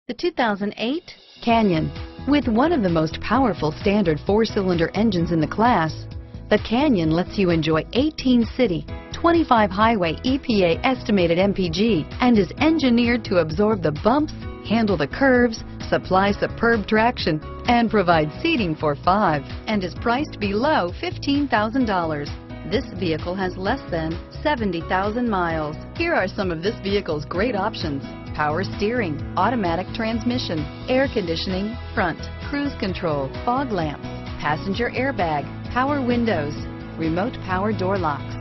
The 2008 Canyon. With one of the most powerful standard four-cylinder engines in the class, the Canyon lets you enjoy 18 city, 25 highway EPA estimated MPG, and is engineered to absorb the bumps, handle the curves, supply superb traction, and provide seating for 5, and is priced below $15,000. This vehicle has less than 70,000 miles. Here are some of this vehicle's great options: power steering, automatic transmission, air conditioning, front, cruise control, fog lamps, passenger airbag, power windows, remote power door locks,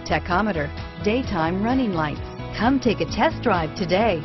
tachometer, daytime running lights. Come take a test drive today.